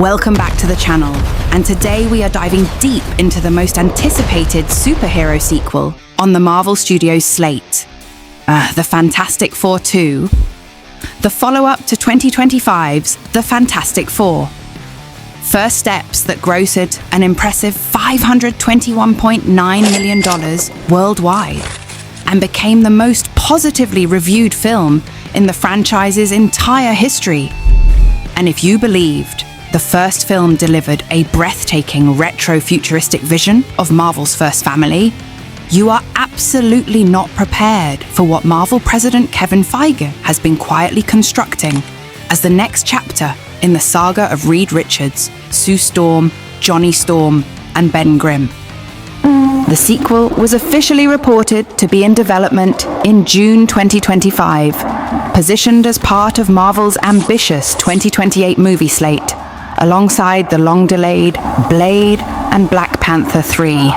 Welcome back to the channel, and today we are diving deep into the most anticipated superhero sequel on the Marvel Studios slate, The Fantastic Four 2, the follow-up to 2025's The Fantastic Four. First steps that grossed an impressive $521.9 million worldwide and became the most positively reviewed film in the franchise's entire history. And if you believed the first film delivered a breathtaking retro-futuristic vision of Marvel's first family, you are absolutely not prepared for what Marvel President Kevin Feige has been quietly constructing as the next chapter in the saga of Reed Richards, Sue Storm, Johnny Storm, and Ben Grimm. The sequel was officially reported to be in development in June 2025, positioned as part of Marvel's ambitious 2028 movie slate, alongside the long-delayed Blade and Black Panther 3.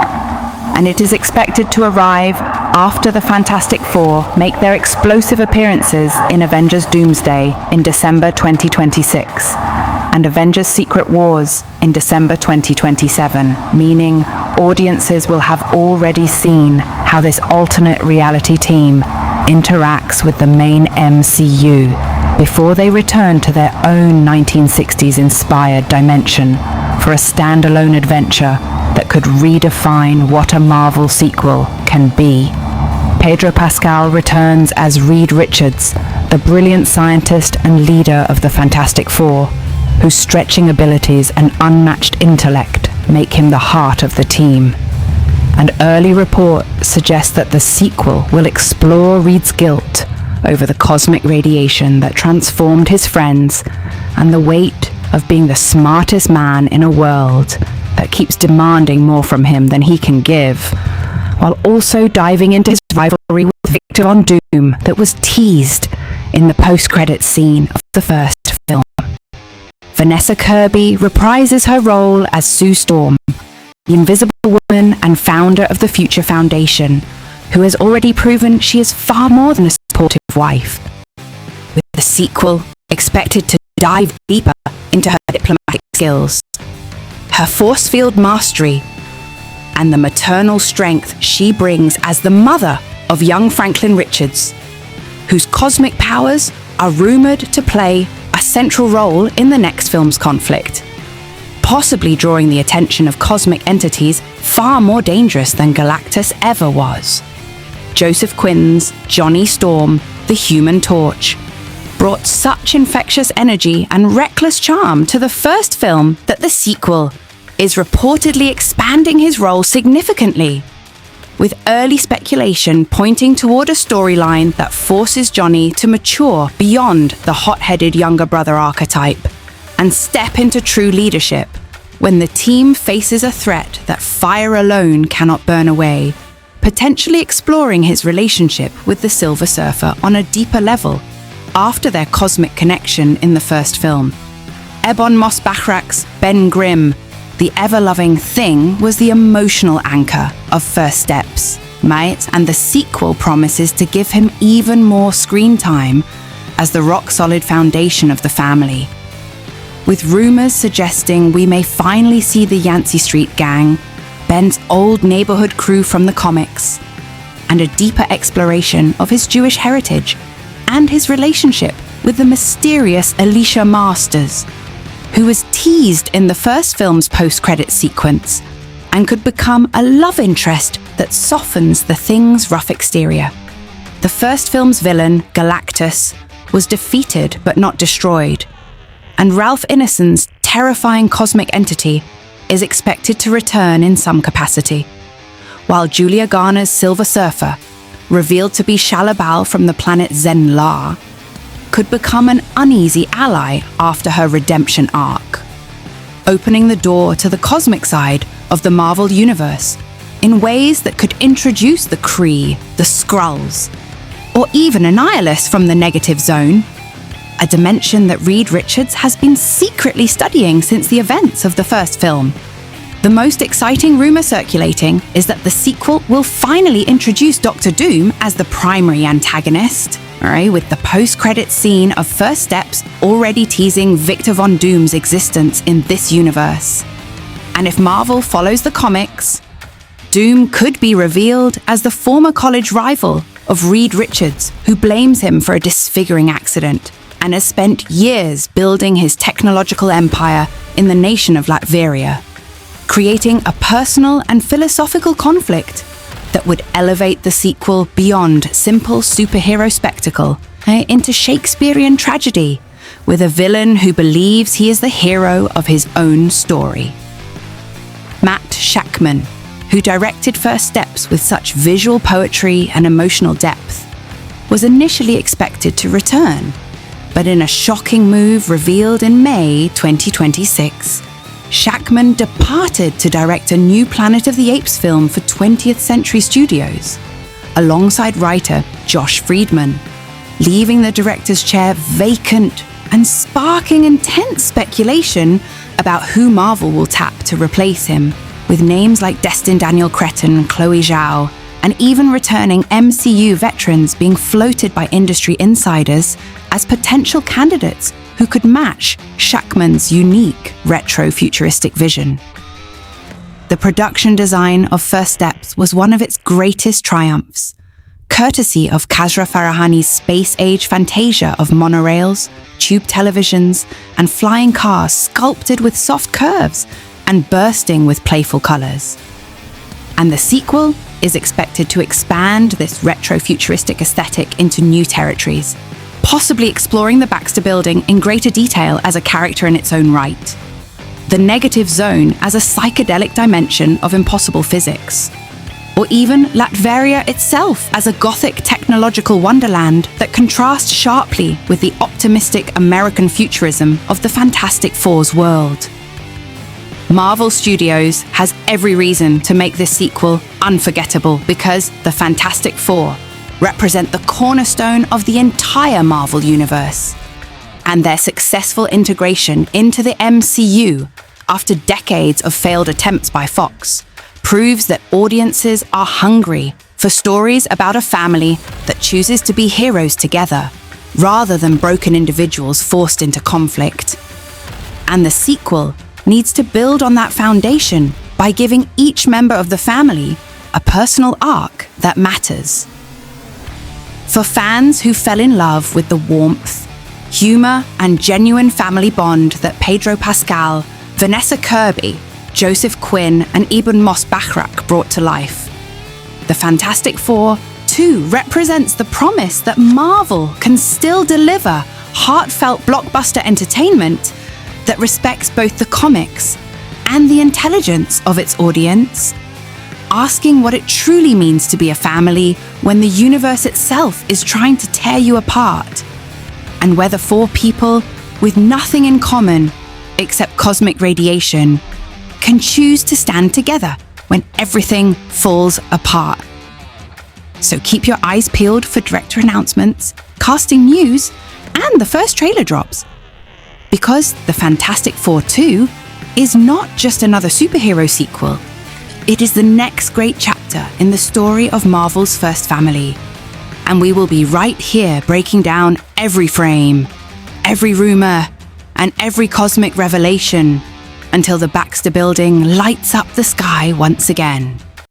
And it is expected to arrive after the Fantastic Four make their explosive appearances in Avengers Doomsday in December 2026, and Avengers Secret Wars in December 2027, meaning audiences will have already seen how this alternate reality team interacts with the main MCU before they return to their own 1960s-inspired dimension for a standalone adventure that could redefine what a Marvel sequel can be. Pedro Pascal returns as Reed Richards, the brilliant scientist and leader of the Fantastic Four, whose stretching abilities and unmatched intellect make him the heart of the team. An early report suggests that the sequel will explore Reed's guilt over the cosmic radiation that transformed his friends and the weight of being the smartest man in a world that keeps demanding more from him than he can give, while also diving into his rivalry with Victor Von Doom that was teased in the post-credits scene of the first film. Vanessa Kirby reprises her role as Sue Storm, the invisible woman and founder of the Future Foundation, who has already proven she is far more than a supportive wife. With the sequel expected to dive deeper into her diplomatic skills, her force field mastery, and the maternal strength she brings as the mother of young Franklin Richards, whose cosmic powers are rumored to play a central role in the next film's conflict, possibly drawing the attention of cosmic entities far more dangerous than Galactus ever was. Joseph Quinn's Johnny Storm, the Human Torch, brought such infectious energy and reckless charm to the first film that the sequel is reportedly expanding his role significantly, with early speculation pointing toward a storyline that forces Johnny to mature beyond the hot-headed younger brother archetype and step into true leadership when the team faces a threat that fire alone cannot burn away, potentially exploring his relationship with the Silver Surfer on a deeper level after their cosmic connection in the first film. Ebon Moss-Bachrach's Ben Grimm, the ever-loving Thing, was the emotional anchor of First Steps, mate, and the sequel promises to give him even more screen time as the rock-solid foundation of the family, with rumors suggesting we may finally see the Yancey Street Gang, Ben's old neighborhood crew from the comics, and a deeper exploration of his Jewish heritage and his relationship with the mysterious Alicia Masters, who was teased in the first film's post-credits sequence and could become a love interest that softens the Thing's rough exterior. The first film's villain, Galactus, was defeated but not destroyed, and Ralph Ineson's terrifying cosmic entity is expected to return in some capacity, while Julia Garner's Silver Surfer, revealed to be Shalla-Bal from the planet Zen-La, could become an uneasy ally after her redemption arc, opening the door to the cosmic side of the Marvel Universe in ways that could introduce the Kree, the Skrulls, or even a Nihilus from the Negative Zone, a dimension that Reed Richards has been secretly studying since the events of the first film. The most exciting rumor circulating is that the sequel will finally introduce Doctor Doom as the primary antagonist, all right, with the post-credits scene of First Steps already teasing Victor Von Doom's existence in this universe. And if Marvel follows the comics, Doom could be revealed as the former college rival of Reed Richards, who blames him for a disfiguring accident and has spent years building his technological empire in the nation of Latveria, creating a personal and philosophical conflict that would elevate the sequel beyond simple superhero spectacle into Shakespearean tragedy, with a villain who believes he is the hero of his own story. Matt Shakman, who directed First Steps with such visual poetry and emotional depth, was initially expected to return, but in a shocking move revealed in May 2026, Shakman departed to direct a new Planet of the Apes film for 20th Century Studios, alongside writer Josh Friedman, leaving the director's chair vacant and sparking intense speculation about who Marvel will tap to replace him, with names like Destin Daniel Cretton, Chloe Zhao, and even returning MCU veterans being floated by industry insiders as potential candidates who could match Shakman's unique retro-futuristic vision. The production design of First Steps was one of its greatest triumphs, courtesy of Kasra Farahani's space-age fantasia of monorails, tube televisions, and flying cars sculpted with soft curves and bursting with playful colors. And the sequel is expected to expand this retro-futuristic aesthetic into new territories, possibly exploring the Baxter Building in greater detail as a character in its own right, the negative zone as a psychedelic dimension of impossible physics, or even Latveria itself as a gothic technological wonderland that contrasts sharply with the optimistic American futurism of the Fantastic Four's world. Marvel Studios has every reason to make this sequel unforgettable because the Fantastic Four represent the cornerstone of the entire Marvel universe, and their successful integration into the MCU after decades of failed attempts by Fox proves that audiences are hungry for stories about a family that chooses to be heroes together, rather than broken individuals forced into conflict. And the sequel needs to build on that foundation by giving each member of the family a personal arc that matters. For fans who fell in love with the warmth, humor, and genuine family bond that Pedro Pascal, Vanessa Kirby, Joseph Quinn, and Ebon Moss-Bachrach brought to life, the Fantastic Four, too, represents the promise that Marvel can still deliver heartfelt blockbuster entertainment that respects both the comics and the intelligence of its audience, asking what it truly means to be a family when the universe itself is trying to tear you apart, and whether four people with nothing in common except cosmic radiation can choose to stand together when everything falls apart. So keep your eyes peeled for director announcements, casting news, and the first trailer drops. Because The Fantastic Four 2 is not just another superhero sequel. It is the next great chapter in the story of Marvel's first family. And we will be right here breaking down every frame, every rumor, and every cosmic revelation until the Baxter Building lights up the sky once again.